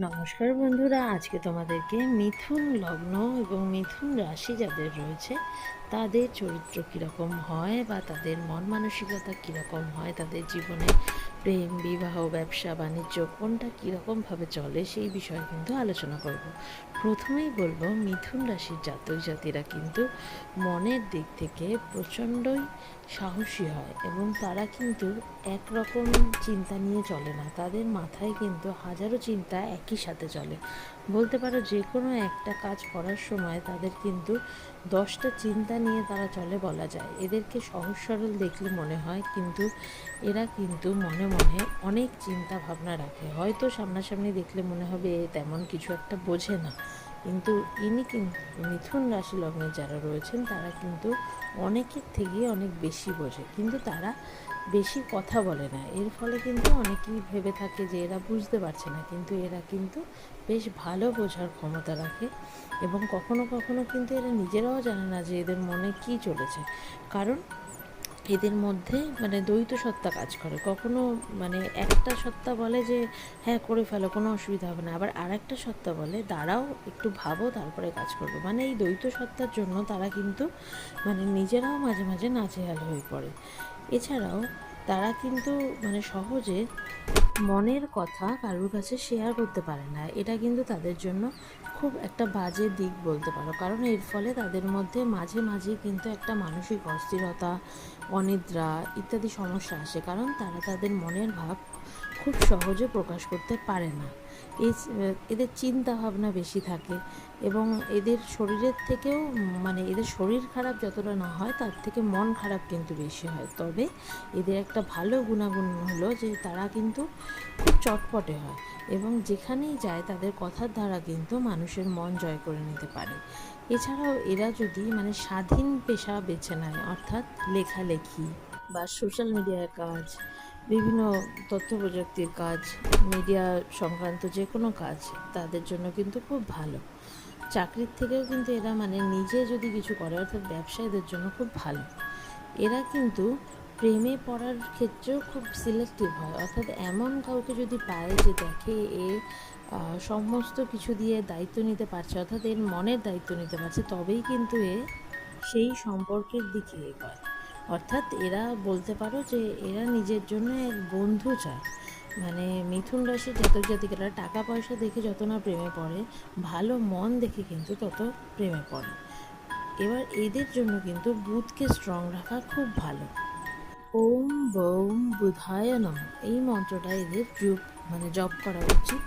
নমস্কার বন্ধুরা, আজকে তোমাদেরকে মিথুন লগ্ন এবং মিথুন রাশি যাদের রয়েছে তাদের চরিত্র কীরকম হয় বা তাদের মন মানসিকতা কীরকম হয়, তাদের জীবনে প্রেম, বিবাহ, ব্যবসা বাণিজ্য কোনটা কীরকমভাবে চলে সেই বিষয়ে কিন্তু আলোচনা করব। প্রথমেই বলবো, মিথুন রাশির জাতক জাতিরা কিন্তু মনের দিক থেকে প্রচণ্ডই সাহসী হয় এবং তারা কিন্তু একরকম চিন্তা নিয়ে চলে না। তাদের মাথায় কিন্তু হাজারো চিন্তা একই সাথে চলে। বলতে পারো যে কোনো একটা কাজ করার সময় তাদের কিন্তু 10টা চিন্তা নিয়ে তারা চলে বলা যায়। এদেরকে সহজ সরল দেখলে মনে হয়, কিন্তু এরা কিন্তু মনে মনে অনেক চিন্তা ভাবনা রাখে। হয়তো সামনাসামনি দেখলে মনে হবে এ তেমন কিছু একটা বোঝে না, কিন্তু ইনি কিন্তু মিথুন রাশি লগ্নে যারা রয়েছেন তারা কিন্তু অনেকের থেকে অনেক বেশি বোঝে, কিন্তু তারা বেশি কথা বলে না। এর ফলে কিন্তু অনেকেই ভেবে থাকে যে এরা বুঝতে পারছে না, কিন্তু এরা কিন্তু বেশ ভালো বোঝার ক্ষমতা রাখে এবং কখনো কখনো কিন্তু এরা নিজেরাও জানে না যে এদের মনে কী চলেছে। কারণ এদের মধ্যে দ্বৈত সত্তা কাজ করে। কখনো একটা সত্তা বলে যে হ্যাঁ করে ফেলো, কোনো অসুবিধা হবে না, আবার আর একটা সত্তা বলে দাঁড়াও একটু ভাবো তারপরে কাজ করবো। এই দ্বৈত সত্তার জন্য তারা কিন্তু নিজেরাও মাঝে মাঝে নাজেহাল হয়ে পড়ে। এছাড়াও তারা কিন্তু সহজে মনের কথা কারোর কাছে শেয়ার করতে পারে না। এটা কিন্তু তাদের জন্য খুব একটা বাজে দিক বলতে পারো, কারণ এর ফলে তাদের মধ্যে মাঝে মাঝে কিন্তু একটা মানসিক অস্থিরতা, অনিদ্রা ইত্যাদি সমস্যা আসে, কারণ তারা তাদের মনের ভাব খুব সহজে প্রকাশ করতে পারে না। এই এদের চিন্তা ভাবনা বেশি থাকে এবং এদের শরীরের থেকেও এদের শরীর খারাপ যতটা না হয় তার থেকে মন খারাপ কিন্তু বেশি হয়। তবে এদের একটা ভালো গুণাগুণ হলো যে তারা কিন্তু খুব চটপটে হয় এবং যেখানেই যায় তাদের কথার দ্বারা কিন্তু মানুষের মন জয় করে নিতে পারে। এছাড়াও এরা যদি স্বাধীন পেশা বেছে নেয়, অর্থাৎ লেখালেখি বা সোশ্যাল মিডিয়ার কাজ, বিভিন্ন তথ্য প্রযুক্তির কাজ, মিডিয়া সংক্রান্ত যে কোনো কাজ তাদের জন্য কিন্তু খুব ভালো। চাকরির থেকেও কিন্তু এরা নিজে যদি কিছু করে, অর্থাৎ ব্যবসা এদের জন্য খুব ভালো। এরা কিন্তু প্রেমে পড়ার ক্ষেত্রেও খুব সিলেক্টিভ হয়, অর্থাৎ এমন কাউকে যদি পায় যে দেখে এ সমস্ত কিছু দিয়ে দায়িত্ব নিতে পারছে, অর্থাৎ এর মনের দায়িত্ব নিতে পারছে, তবেই কিন্তু এ সেই সম্পর্কের দিকে এগোয়। অর্থাৎ এরা বলতে পারো যে এরা নিজের জন্য এক বন্ধু চায়। মিথুন রাশির জাতক জাতিকারা টাকা পয়সা দেখে যত না প্রেমে পড়ে, ভালো মন দেখে কিন্তু তত প্রেমে পড়ে। এবার এদের জন্য কিন্তু বুধকে স্ট্রং রাখা খুব ভালো। ওম বৌম বুধায় নমঃ এই মন্ত্রটা এদের জপ করা উচিত।